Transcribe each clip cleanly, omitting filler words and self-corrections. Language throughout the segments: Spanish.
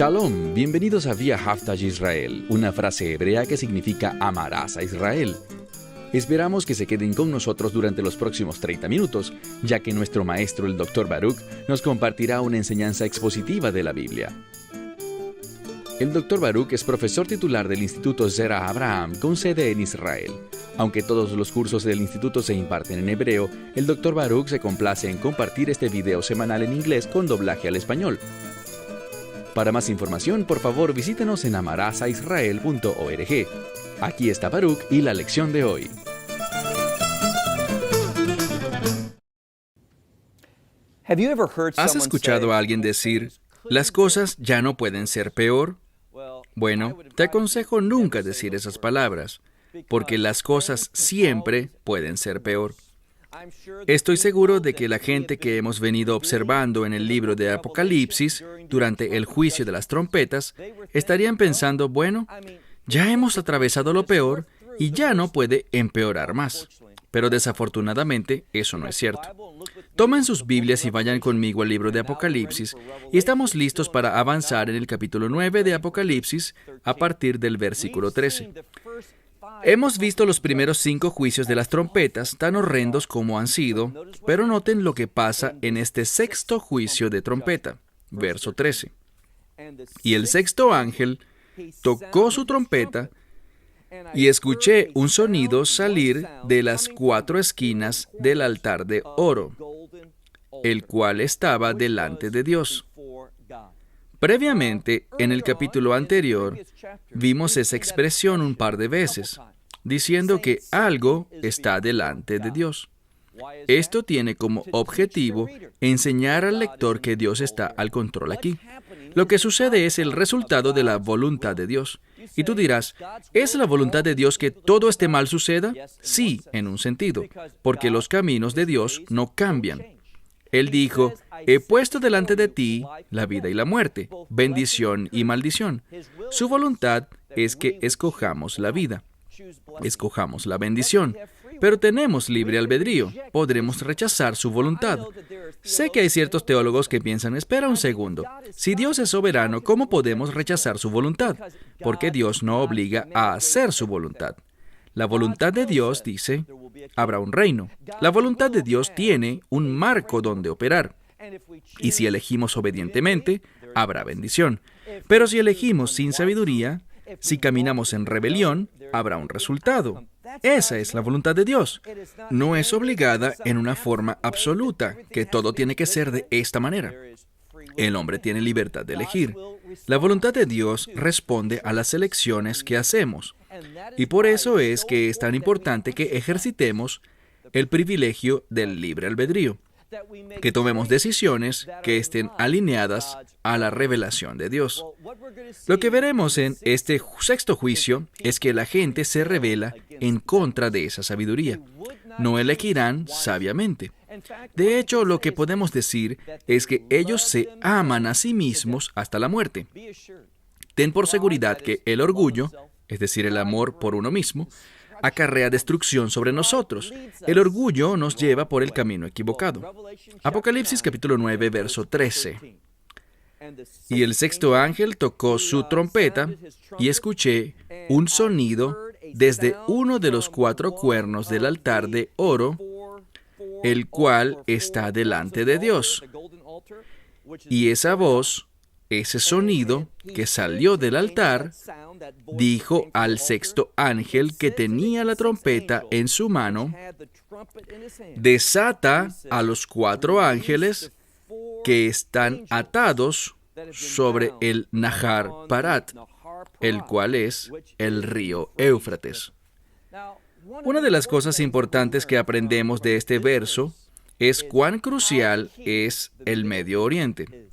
Shalom, bienvenidos a Via Haftaj Israel, una frase hebrea que significa amarás a Israel. Esperamos que se queden con nosotros durante los próximos 30 minutos, ya que nuestro maestro, el Dr. Baruch, nos compartirá una enseñanza expositiva de la Biblia. El Dr. Baruch es profesor titular del Instituto Zera Abraham con sede en Israel. Aunque todos los cursos del instituto se imparten en hebreo, el Dr. Baruch se complace en compartir este video semanal en inglés con doblaje al español. Para más información, por favor, visítenos en amarasaisrael.org. Aquí está Baruch y la lección de hoy. ¿Has escuchado a alguien decir, las cosas ya no pueden ser peor? Bueno, te aconsejo nunca decir esas palabras, porque las cosas siempre pueden ser peor. Estoy seguro de que la gente que hemos venido observando en el libro de Apocalipsis durante el juicio de las trompetas estarían pensando, bueno, ya hemos atravesado lo peor y ya no puede empeorar más. Pero desafortunadamente eso no es cierto. Tomen sus Biblias y vayan conmigo al libro de Apocalipsis y estamos listos para avanzar en el capítulo 9 de Apocalipsis a partir del versículo 13. Hemos visto los primeros 5 juicios de las trompetas, tan horrendos como han sido, pero noten lo que pasa en este sexto juicio de trompeta, verso 13. Y el sexto ángel tocó su trompeta, y escuché un sonido salir de las 4 esquinas del altar de oro, el cual estaba delante de Dios. Previamente, en el capítulo anterior, vimos esa expresión un par de veces, diciendo que algo está delante de Dios. Esto tiene como objetivo enseñar al lector que Dios está al control aquí. Lo que sucede es el resultado de la voluntad de Dios. Y tú dirás, ¿es la voluntad de Dios que todo este mal suceda? Sí, en un sentido, porque los caminos de Dios no cambian. Él dijo, he puesto delante de ti la vida y la muerte, bendición y maldición. Su voluntad es que escojamos la vida, escojamos la bendición, pero tenemos libre albedrío, podremos rechazar su voluntad. Sé que hay ciertos teólogos que piensan, espera un segundo, si Dios es soberano, ¿cómo podemos rechazar su voluntad? Porque Dios no obliga a hacer su voluntad. La voluntad de Dios dice, habrá un reino. La voluntad de Dios tiene un marco donde operar. Y si elegimos obedientemente, habrá bendición. Pero si elegimos sin sabiduría, si caminamos en rebelión, habrá un resultado. Esa es la voluntad de Dios. No es obligada en una forma absoluta, que todo tiene que ser de esta manera. El hombre tiene libertad de elegir. La voluntad de Dios responde a las elecciones que hacemos. Y por eso es que es tan importante que ejercitemos el privilegio del libre albedrío, que tomemos decisiones que estén alineadas a la revelación de Dios. Lo que veremos en este sexto juicio es que la gente se rebela en contra de esa sabiduría. No elegirán sabiamente. De hecho, lo que podemos decir es que ellos se aman a sí mismos hasta la muerte. Ten por seguridad que el orgullo, es decir, el amor por uno mismo, acarrea destrucción sobre nosotros. El orgullo nos lleva por el camino equivocado. Apocalipsis capítulo 9, verso 13. Y el sexto ángel tocó su trompeta, y escuché un sonido desde uno de los 4 cuernos del altar de oro, el cual está delante de Dios. Y esa voz, ese sonido que salió del altar, dijo al sexto ángel que tenía la trompeta en su mano, desata a los 4 ángeles que están atados sobre el Nahar Parat, el cual es el río Éufrates. Una de las cosas importantes que aprendemos de este verso es cuán crucial es el Medio Oriente.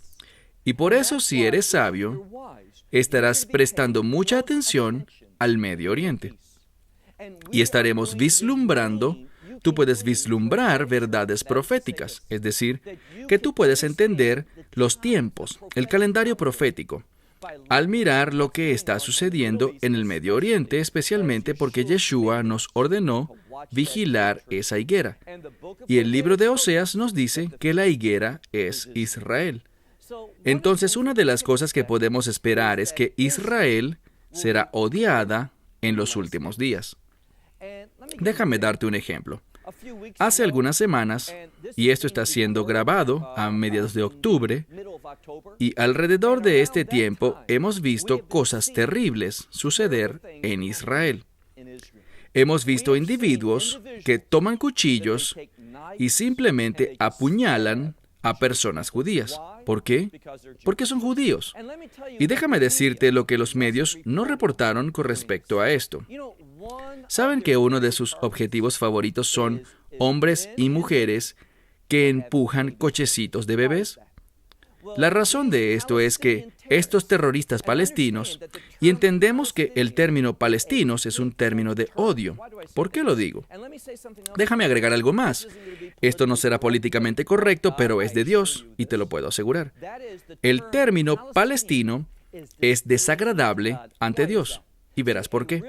Y por eso, si eres sabio, estarás prestando mucha atención al Medio Oriente. Y estaremos vislumbrando, tú puedes vislumbrar verdades proféticas, es decir, que tú puedes entender los tiempos, el calendario profético, al mirar lo que está sucediendo en el Medio Oriente, especialmente porque Yeshua nos ordenó vigilar esa higuera. Y el libro de Oseas nos dice que la higuera es Israel. Entonces, una de las cosas que podemos esperar es que Israel será odiada en los últimos días. Déjame darte un ejemplo. Hace algunas semanas, y esto está siendo grabado a mediados de octubre, y alrededor de este tiempo hemos visto cosas terribles suceder en Israel. Hemos visto individuos que toman cuchillos y simplemente apuñalan a personas judías. ¿Por qué? Porque son judíos. Y déjame decirte lo que los medios no reportaron con respecto a esto. ¿Saben que uno de sus objetivos favoritos son hombres y mujeres que empujan cochecitos de bebés? La razón de esto es que estos terroristas palestinos, y entendemos que el término palestinos es un término de odio. ¿Por qué lo digo? Déjame agregar algo más. Esto no será políticamente correcto, pero es de Dios, y te lo puedo asegurar. El término palestino es desagradable ante Dios, y verás por qué.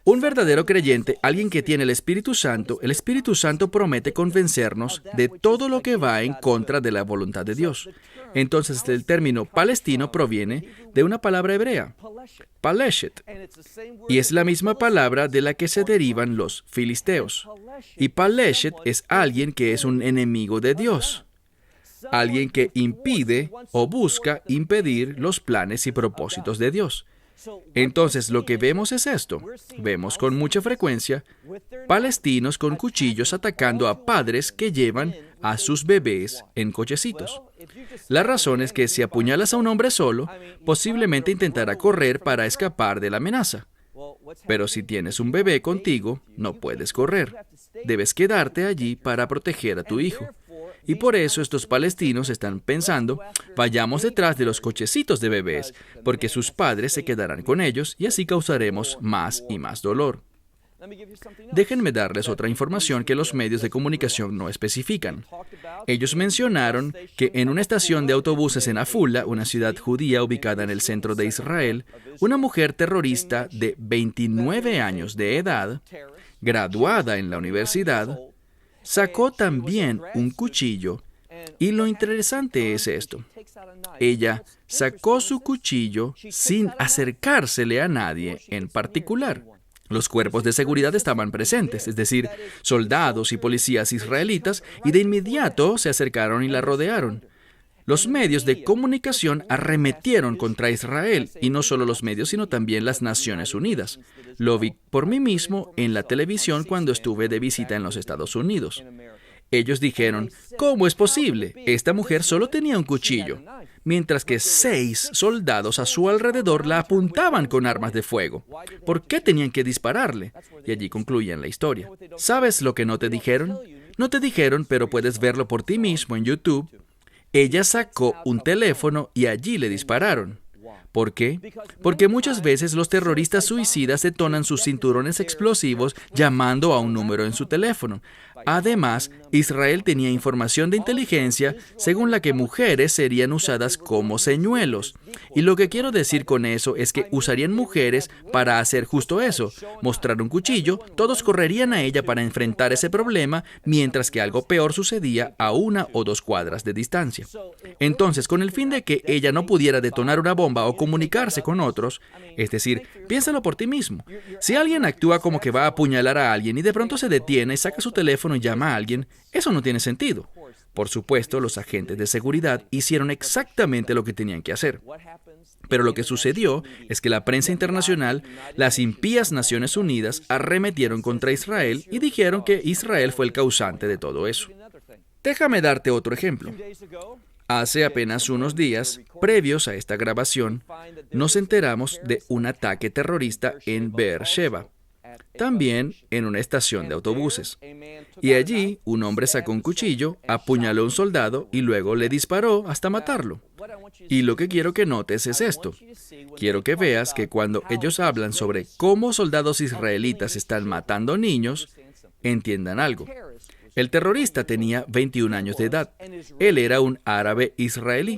Un verdadero creyente, alguien que tiene el Espíritu Santo promete convencernos de todo lo que va en contra de la voluntad de Dios. Entonces, el término palestino proviene de una palabra hebrea, paleshet, y es la misma palabra de la que se derivan los filisteos. Y paleshet es alguien que es un enemigo de Dios, alguien que impide o busca impedir los planes y propósitos de Dios. Entonces, lo que vemos es esto. Vemos con mucha frecuencia palestinos con cuchillos atacando a padres que llevan a sus bebés en cochecitos. La razón es que si apuñalas a un hombre solo, posiblemente intentará correr para escapar de la amenaza. Pero si tienes un bebé contigo, no puedes correr. Debes quedarte allí para proteger a tu hijo. Y por eso estos palestinos están pensando, vayamos detrás de los cochecitos de bebés, porque sus padres se quedarán con ellos y así causaremos más y más dolor. Déjenme darles otra información que los medios de comunicación no especifican. Ellos mencionaron que en una estación de autobuses en Afula, una ciudad judía ubicada en el centro de Israel, una mujer terrorista de 29 años de edad, graduada en la universidad, sacó también un cuchillo, y lo interesante es esto. Ella sacó su cuchillo sin acercársele a nadie en particular. Los cuerpos de seguridad estaban presentes, es decir, soldados y policías israelitas, y de inmediato se acercaron y la rodearon. Los medios de comunicación arremetieron contra Israel, y no solo los medios, sino también las Naciones Unidas. Lo vi por mí mismo en la televisión cuando estuve de visita en los Estados Unidos. Ellos dijeron, ¿cómo es posible? Esta mujer solo tenía un cuchillo, mientras que 6 soldados a su alrededor la apuntaban con armas de fuego. ¿Por qué tenían que dispararle? Y allí concluían la historia. ¿Sabes lo que no te dijeron? No te dijeron, pero puedes verlo por ti mismo en YouTube. Ella sacó un teléfono y allí le dispararon. ¿Por qué? Porque muchas veces los terroristas suicidas detonan sus cinturones explosivos llamando a un número en su teléfono. Además, Israel tenía información de inteligencia según la que mujeres serían usadas como señuelos. Y lo que quiero decir con eso es que usarían mujeres para hacer justo eso. Mostrar un cuchillo, todos correrían a ella para enfrentar ese problema, mientras que algo peor sucedía a 1 o 2 cuadras de distancia. Entonces, con el fin de que ella no pudiera detonar una bomba o comunicarse con otros, es decir, piénsalo por ti mismo. Si alguien actúa como que va a apuñalar a alguien y de pronto se detiene y saca su teléfono y llama a alguien, eso no tiene sentido. Por supuesto, los agentes de seguridad hicieron exactamente lo que tenían que hacer. Pero lo que sucedió es que la prensa internacional, las impías Naciones Unidas, arremetieron contra Israel y dijeron que Israel fue el causante de todo eso. Déjame darte otro ejemplo. Hace apenas unos días, previos a esta grabación, nos enteramos de un ataque terrorista en Beersheba, también en una estación de autobuses. Y allí, un hombre sacó un cuchillo, apuñaló a un soldado y luego le disparó hasta matarlo. Y lo que quiero que notes es esto. Quiero que veas que cuando ellos hablan sobre cómo soldados israelitas están matando niños, entiendan algo. El terrorista tenía 21 años de edad. Él era un árabe israelí.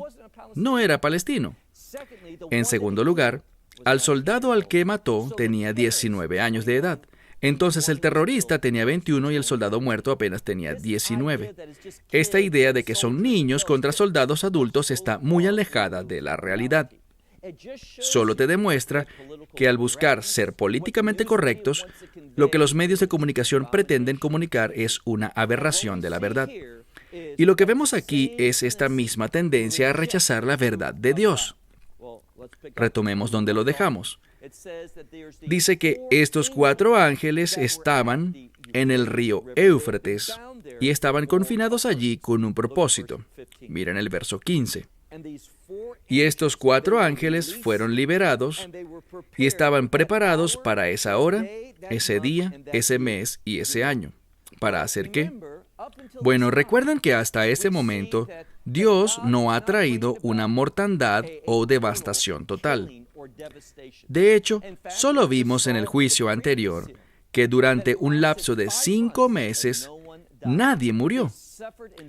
No era palestino. En segundo lugar, al soldado al que mató tenía 19 años de edad. Entonces el terrorista tenía 21 y el soldado muerto apenas tenía 19. Esta idea de que son niños contra soldados adultos está muy alejada de la realidad. Solo te demuestra que al buscar ser políticamente correctos, lo que los medios de comunicación pretenden comunicar es una aberración de la verdad. Y lo que vemos aquí es esta misma tendencia a rechazar la verdad de Dios. Retomemos donde lo dejamos. Dice que estos 4 ángeles estaban en el río Éufrates y estaban confinados allí con un propósito. Miren el verso 15. Y estos 4 ángeles fueron liberados y estaban preparados para esa hora, ese día, ese mes y ese año. ¿Para hacer qué? Bueno, recuerden que hasta ese momento Dios no ha traído una mortandad o devastación total. De hecho, solo vimos en el juicio anterior que durante un lapso de 5 meses nadie murió.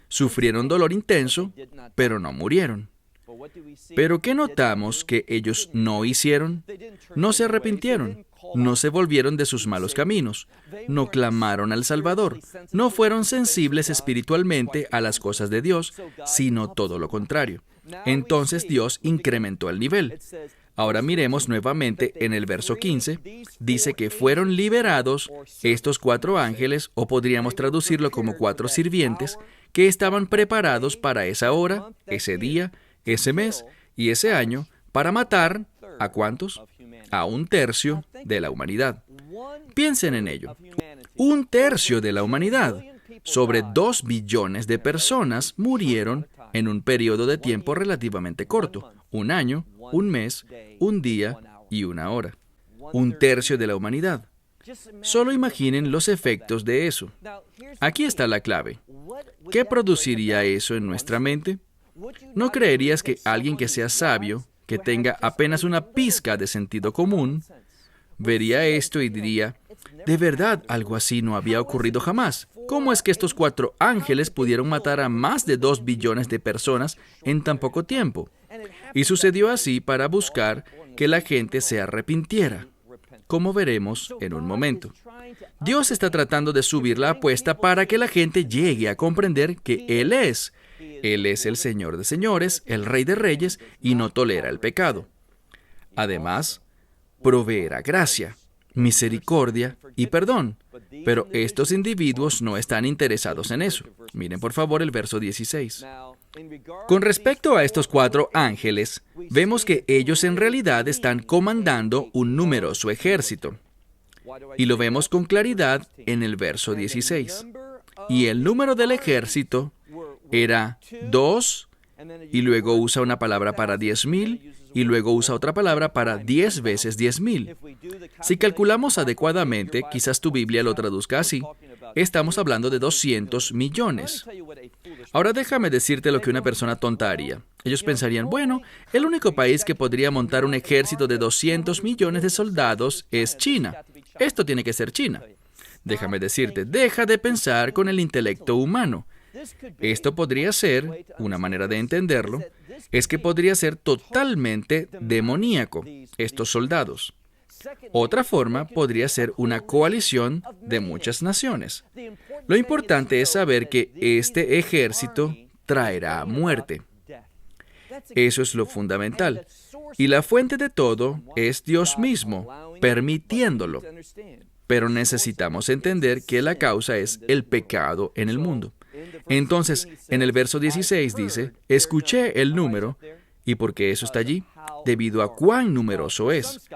Sufrieron dolor intenso, pero no murieron. ¿Pero qué notamos que ellos no hicieron? No se arrepintieron, no se volvieron de sus malos caminos, no clamaron al Salvador, no fueron sensibles espiritualmente a las cosas de Dios, sino todo lo contrario. Entonces Dios incrementó el nivel. Ahora miremos nuevamente en el verso 15, dice que fueron liberados estos 4 ángeles, o podríamos traducirlo como 4 sirvientes, que estaban preparados para esa hora, ese día, ese mes y ese año, para matar, ¿a cuántos? A 1/3 de la humanidad. Piensen en ello. 1/3 de la humanidad, sobre 2 billones de personas, murieron en un periodo de tiempo relativamente corto. 1 año, 1 mes, 1 día y 1 hora. 1/3 de la humanidad. Solo imaginen los efectos de eso. Aquí está la clave. ¿Qué produciría eso en nuestra mente? ¿No creerías que alguien que sea sabio, que tenga apenas una pizca de sentido común, vería esto y diría, de verdad, algo así no había ocurrido jamás? ¿Cómo es que estos 4 ángeles pudieron matar a más de 2 billones de personas en tan poco tiempo? Y sucedió así para buscar que la gente se arrepintiera, como veremos en un momento. Dios está tratando de subir la apuesta para que la gente llegue a comprender que Él es el Señor de señores, el Rey de reyes, y no tolera el pecado. Además, proveerá gracia, misericordia y perdón. Pero estos individuos no están interesados en eso. Miren por favor el verso 16. Con respecto a estos 4 ángeles, vemos que ellos en realidad están comandando un numeroso ejército. Y lo vemos con claridad en el verso 16. Y el número del ejército era 2, y luego usa una palabra para 10,000, y luego usa otra palabra para 10 veces 10,000. Si calculamos adecuadamente, quizás tu Biblia lo traduzca así, estamos hablando de 200 millones. Ahora déjame decirte lo que una persona tonta haría. Ellos pensarían, bueno, el único país que podría montar un ejército de 200 millones de soldados es China. Esto tiene que ser China. Déjame decirte, deja de pensar con el intelecto humano. Esto podría ser, una manera de entenderlo, es que podría ser totalmente demoníaco, estos soldados. Otra forma podría ser una coalición de muchas naciones. Lo importante es saber que este ejército traerá muerte. Eso es lo fundamental. Y la fuente de todo es Dios mismo, permitiéndolo. Pero necesitamos entender que la causa es el pecado en el mundo. Entonces, en el verso 16 dice, escuché el número, ¿y por qué eso está allí? Debido a cuán numeroso es.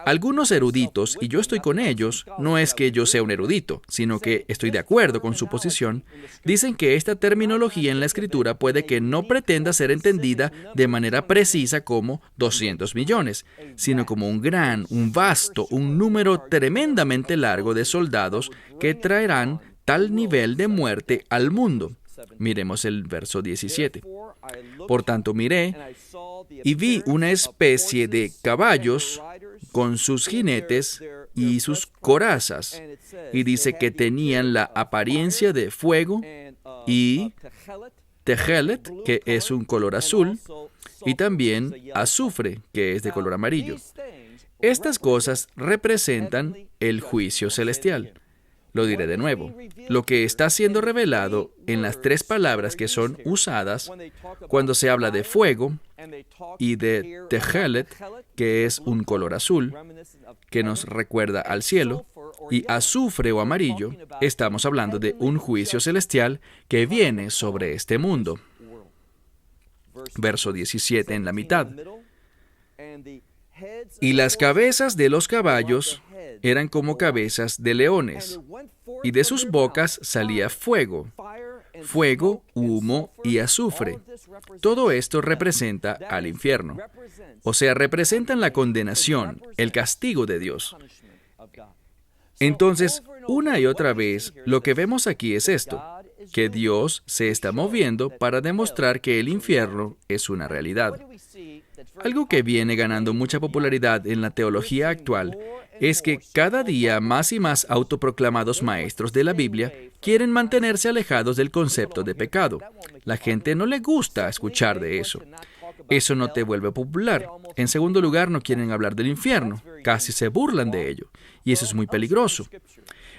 Algunos eruditos, y yo estoy con ellos, no es que yo sea un erudito, sino que estoy de acuerdo con su posición, dicen que esta terminología en la Escritura puede que no pretenda ser entendida de manera precisa como 200 millones, sino como un gran, un vasto, un número tremendamente largo de soldados que traerán tal nivel de muerte al mundo. Miremos el verso 17. Por tanto miré y vi una especie de caballos con sus jinetes y sus corazas. Y dice que tenían la apariencia de fuego y tejelet, que es un color azul, y también azufre, que es de color amarillo. Estas cosas representan el juicio celestial. Lo diré de nuevo. Lo que está siendo revelado en las tres palabras que son usadas cuando se habla de fuego y de tehelet, que es un color azul, que nos recuerda al cielo, y azufre o amarillo, estamos hablando de un juicio celestial que viene sobre este mundo. Verso 17 en la mitad. Y las cabezas de los caballos eran como cabezas de leones, y de sus bocas salía fuego, humo y azufre. Todo esto representa al infierno. O sea, representan la condenación, el castigo de Dios. Entonces, una y otra vez, lo que vemos aquí es esto, que Dios se está moviendo para demostrar que el infierno es una realidad. Algo que viene ganando mucha popularidad en la teología actual es que cada día más y más autoproclamados maestros de la Biblia quieren mantenerse alejados del concepto de pecado. La gente no le gusta escuchar de eso. Eso no te vuelve popular. En segundo lugar, no quieren hablar del infierno. Casi se burlan de ello. Y eso es muy peligroso.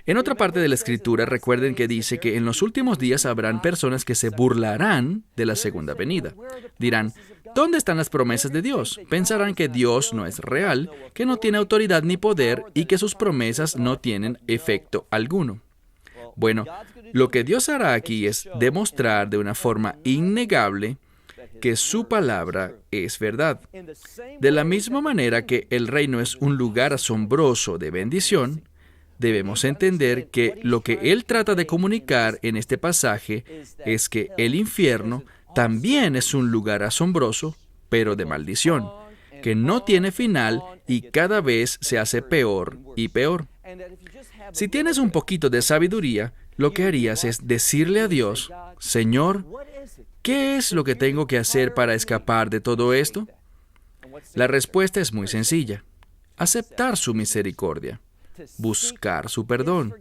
En otra parte de la Escritura, recuerden que dice que en los últimos días habrán personas que se burlarán de la segunda venida. Dirán, ¿dónde están las promesas de Dios? Pensarán que Dios no es real, que no tiene autoridad ni poder y que sus promesas no tienen efecto alguno. Bueno, lo que Dios hará aquí es demostrar de una forma innegable que su palabra es verdad. De la misma manera que el reino es un lugar asombroso de bendición, debemos entender que lo que Él trata de comunicar en este pasaje es que el infierno también es un lugar asombroso, pero de maldición, que no tiene final y cada vez se hace peor y peor. Si tienes un poquito de sabiduría, lo que harías es decirle a Dios, Señor, ¿qué es lo que tengo que hacer para escapar de todo esto? La respuesta es muy sencilla. Aceptar su misericordia. Buscar su perdón.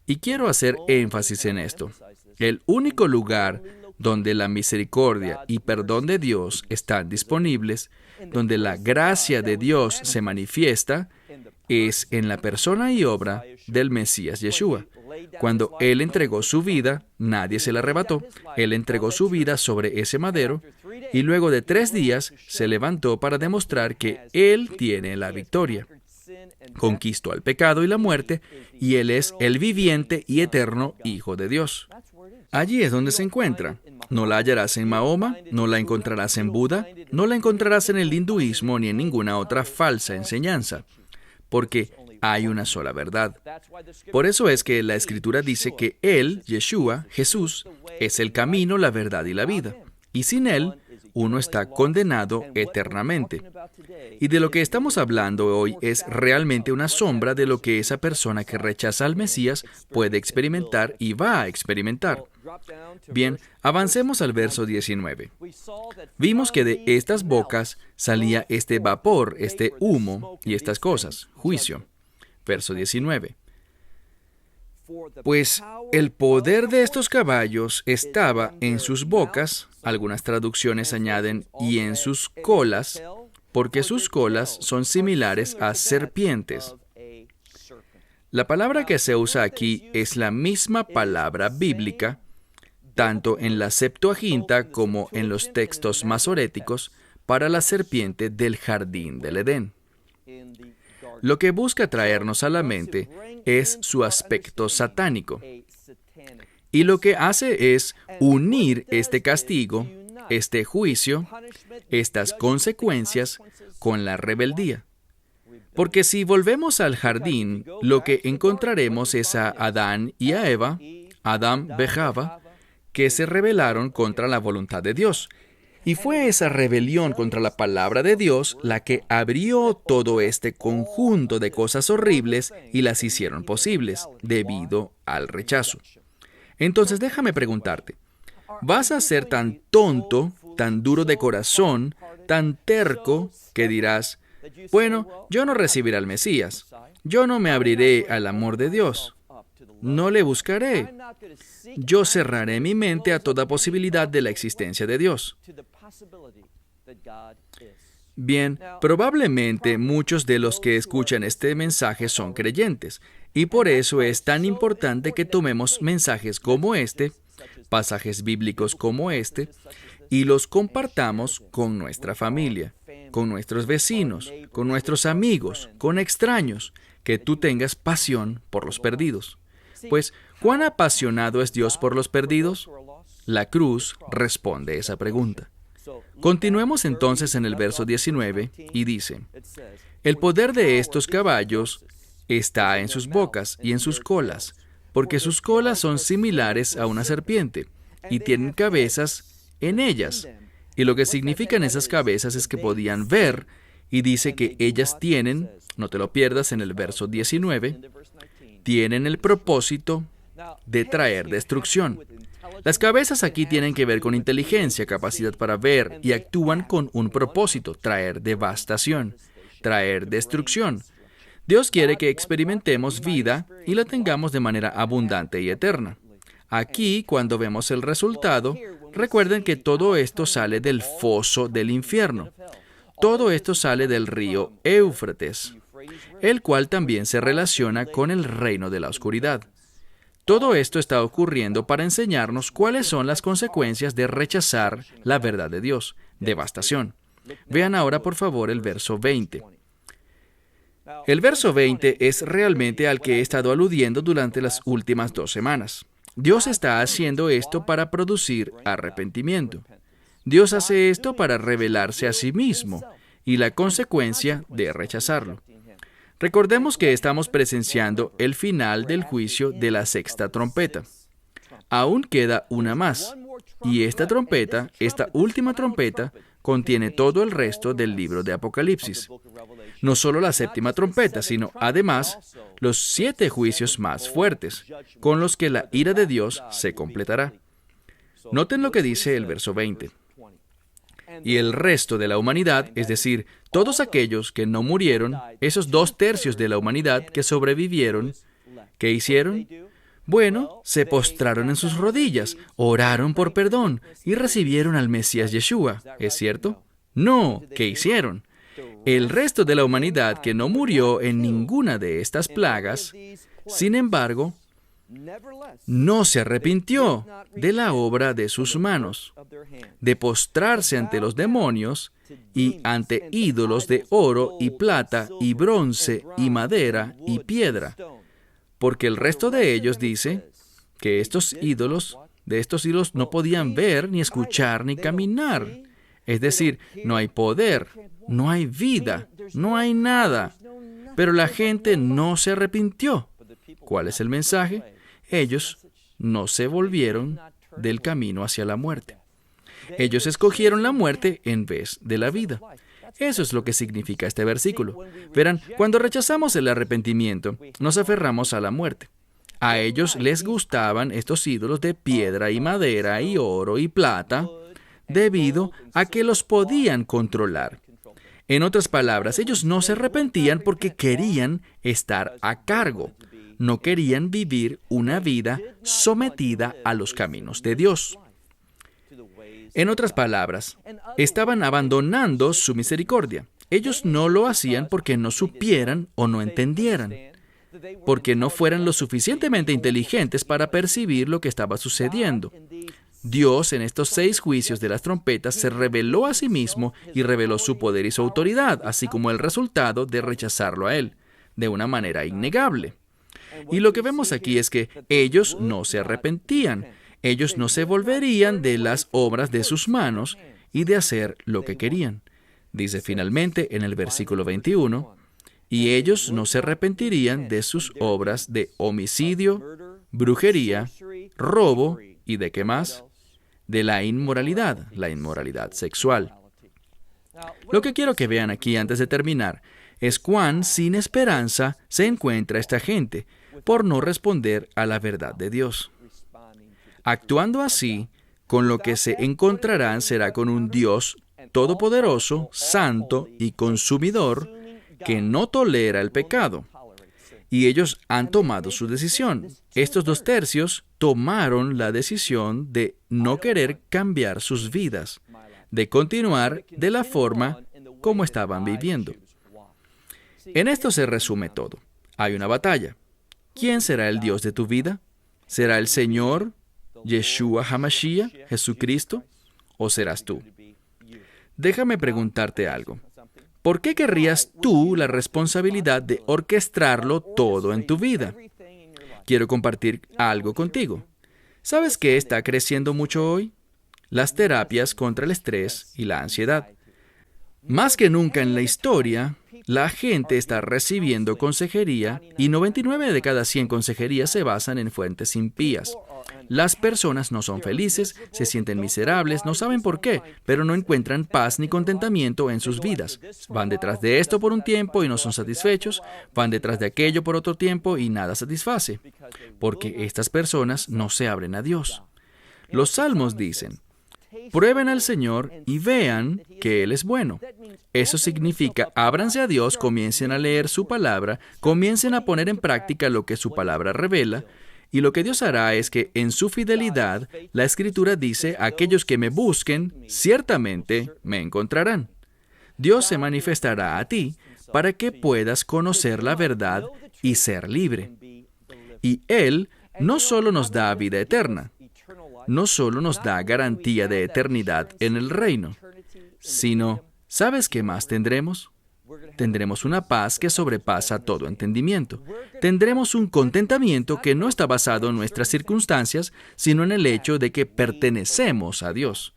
Y quiero hacer énfasis en esto. El único lugar donde la misericordia y perdón de Dios están disponibles, donde la gracia de Dios se manifiesta, es en la persona y obra del Mesías Yeshua. Cuando Él entregó su vida, nadie se la arrebató. Él entregó su vida sobre ese madero y luego de 3 días se levantó para demostrar que Él tiene la victoria. Conquistó al pecado y la muerte, y Él es el viviente y eterno Hijo de Dios. Allí es donde se encuentra. No la hallarás en Mahoma, no la encontrarás en Buda, no la encontrarás en el hinduismo ni en ninguna otra falsa enseñanza, porque hay una sola verdad. Por eso es que la Escritura dice que Él, Yeshua, Jesús, es el camino, la verdad y la vida, y sin Él, uno está condenado eternamente. Y de lo que estamos hablando hoy es realmente una sombra de lo que esa persona que rechaza al Mesías puede experimentar y va a experimentar. Bien, avancemos al verso 19. Vimos que de estas bocas salía este vapor, este humo y estas cosas, juicio. Verso 19. Pues el poder de estos caballos estaba en sus bocas, algunas traducciones añaden, y en sus colas, porque sus colas son similares a serpientes. La palabra que se usa aquí es la misma palabra bíblica, tanto en la Septuaginta como en los textos masoréticos, para la serpiente del jardín del Edén. Lo que busca traernos a la mente es su aspecto satánico. Y lo que hace es unir este castigo, este juicio, estas consecuencias con la rebeldía. Porque si volvemos al jardín, lo que encontraremos es a Adán y a Eva, Adán y Java, que se rebelaron contra la voluntad de Dios. Y fue esa rebelión contra la palabra de Dios la que abrió todo este conjunto de cosas horribles y las hicieron posibles debido al rechazo. Entonces déjame preguntarte, ¿vas a ser tan tonto, tan duro de corazón, tan terco, que dirás, bueno, yo no recibiré al Mesías, yo no me abriré al amor de Dios, no le buscaré, yo cerraré mi mente a toda posibilidad de la existencia de Dios? Bien, probablemente muchos de los que escuchan este mensaje son creyentes, y por eso es tan importante que tomemos mensajes como este, pasajes bíblicos como este, y los compartamos con nuestra familia, con nuestros vecinos, con nuestros amigos, con extraños, que tú tengas pasión por los perdidos. Pues, ¿cuán apasionado es Dios por los perdidos? La cruz responde esa pregunta. Continuemos entonces en el verso 19 y dice, el poder de estos caballos está en sus bocas y en sus colas, porque sus colas son similares a una serpiente y tienen cabezas en ellas. Y lo que significan esas cabezas es que podían ver, y dice que ellas tienen, no te lo pierdas en el verso 19, tienen el propósito de traer destrucción. Las cabezas aquí tienen que ver con inteligencia, capacidad para ver, y actúan con un propósito, traer devastación, traer destrucción. Dios quiere que experimentemos vida y la tengamos de manera abundante y eterna. Aquí, cuando vemos el resultado, recuerden que todo esto sale del foso del infierno. Todo esto sale del río Éufrates, el cual también se relaciona con el reino de la oscuridad. Todo esto está ocurriendo para enseñarnos cuáles son las consecuencias de rechazar la verdad de Dios. Devastación. Vean ahora, por favor, el verso 20. El verso 20 es realmente al que he estado aludiendo durante las últimas 2 semanas. Dios está haciendo esto para producir arrepentimiento. Dios hace esto para revelarse a sí mismo y la consecuencia de rechazarlo. Recordemos que estamos presenciando el final del juicio de la 6ª trompeta. Aún queda una más, y esta trompeta, esta última trompeta, contiene todo el resto del libro de Apocalipsis. No solo la 7ª trompeta, sino además los 7 juicios más fuertes, con los que la ira de Dios se completará. Noten lo que dice el verso 20. Y el resto de la humanidad, es decir, todos aquellos que no murieron, esos 2/3 de la humanidad que sobrevivieron, ¿qué hicieron? Bueno, se postraron en sus rodillas, oraron por perdón y recibieron al Mesías Yeshua. ¿Es cierto? No, ¿qué hicieron? El resto de la humanidad que no murió en ninguna de estas plagas, sin embargo, no se arrepintió de la obra de sus manos, de postrarse ante los demonios y ante ídolos de oro y plata y bronce y madera y piedra. Porque el resto de ellos dice que de estos ídolos no podían ver, ni escuchar, ni caminar. Es decir, no hay poder, no hay vida, no hay nada. Pero la gente no se arrepintió. ¿Cuál es el mensaje? Ellos no se volvieron del camino hacia la muerte. Ellos escogieron la muerte en vez de la vida. Eso es lo que significa este versículo. Verán, cuando rechazamos el arrepentimiento, nos aferramos a la muerte. A ellos les gustaban estos ídolos de piedra y madera y oro y plata, debido a que los podían controlar. En otras palabras, ellos no se arrepentían porque querían estar a cargo. No querían vivir una vida sometida a los caminos de Dios. En otras palabras, estaban abandonando su misericordia. Ellos no lo hacían porque no supieran o no entendieran, porque no fueran lo suficientemente inteligentes para percibir lo que estaba sucediendo. Dios, en estos 6 juicios de las trompetas, se reveló a sí mismo y reveló su poder y su autoridad, así como el resultado de rechazarlo a Él, de una manera innegable. Y lo que vemos aquí es que ellos no se arrepentían. Ellos no se volverían de las obras de sus manos y de hacer lo que querían. Dice finalmente en el versículo 21, y ellos no se arrepentirían de sus obras de homicidio, brujería, robo y ¿de qué más? De la inmoralidad sexual. Lo que quiero que vean aquí antes de terminar es cuán sin esperanza se encuentra esta gente por no responder a la verdad de Dios. Actuando así, con lo que se encontrarán será con un Dios todopoderoso, santo y consumidor que no tolera el pecado. Y ellos han tomado su decisión. Estos 2/3 tomaron la decisión de no querer cambiar sus vidas, de continuar de la forma cómo estaban viviendo. En esto se resume todo. Hay una batalla. ¿Quién será el Dios de tu vida? ¿Será el Señor, Yeshua HaMashiach, Jesucristo? ¿O serás tú? Déjame preguntarte algo. ¿Por qué querrías tú la responsabilidad de orquestarlo todo en tu vida? Quiero compartir algo contigo. ¿Sabes qué está creciendo mucho hoy? Las terapias contra el estrés y la ansiedad. Más que nunca en la historia, la gente está recibiendo consejería y 99 de cada 100 consejerías se basan en fuentes impías. Las personas no son felices, se sienten miserables, no saben por qué, pero no encuentran paz ni contentamiento en sus vidas. Van detrás de esto por un tiempo y no son satisfechos, van detrás de aquello por otro tiempo y nada satisface, porque estas personas no se abren a Dios. Los salmos dicen: prueben al Señor y vean que Él es bueno. Eso significa, ábranse a Dios, comiencen a leer su palabra, comiencen a poner en práctica lo que su palabra revela, y lo que Dios hará es que en su fidelidad, la Escritura dice, aquellos que me busquen, ciertamente me encontrarán. Dios se manifestará a ti para que puedas conocer la verdad y ser libre. Y Él no solo nos da vida eterna, no solo nos da garantía de eternidad en el reino, sino, ¿sabes qué más tendremos? Tendremos una paz que sobrepasa todo entendimiento. Tendremos un contentamiento que no está basado en nuestras circunstancias, sino en el hecho de que pertenecemos a Dios.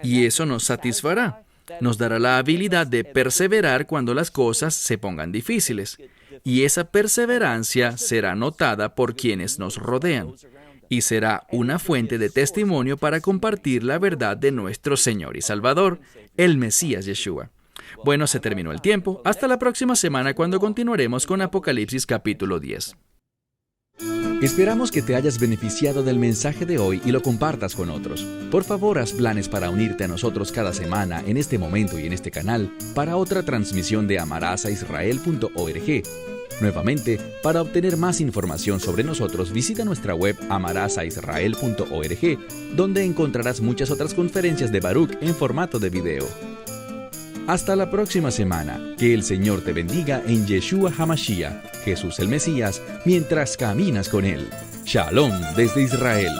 Y eso nos satisfará. Nos dará la habilidad de perseverar cuando las cosas se pongan difíciles. Y esa perseverancia será notada por quienes nos rodean. Y será una fuente de testimonio para compartir la verdad de nuestro Señor y Salvador, el Mesías Yeshua. Bueno, se terminó el tiempo. Hasta la próxima semana cuando continuaremos con Apocalipsis capítulo 10. Esperamos que te hayas beneficiado del mensaje de hoy y lo compartas con otros. Por favor, haz planes para unirte a nosotros cada semana en este momento y en este canal para otra transmisión de amarazaisrael.org. Nuevamente, para obtener más información sobre nosotros, visita nuestra web amarazaisrael.org, donde encontrarás muchas otras conferencias de Baruch en formato de video. Hasta la próxima semana. Que el Señor te bendiga en Yeshua HaMashiach, Jesús el Mesías, mientras caminas con Él. Shalom desde Israel.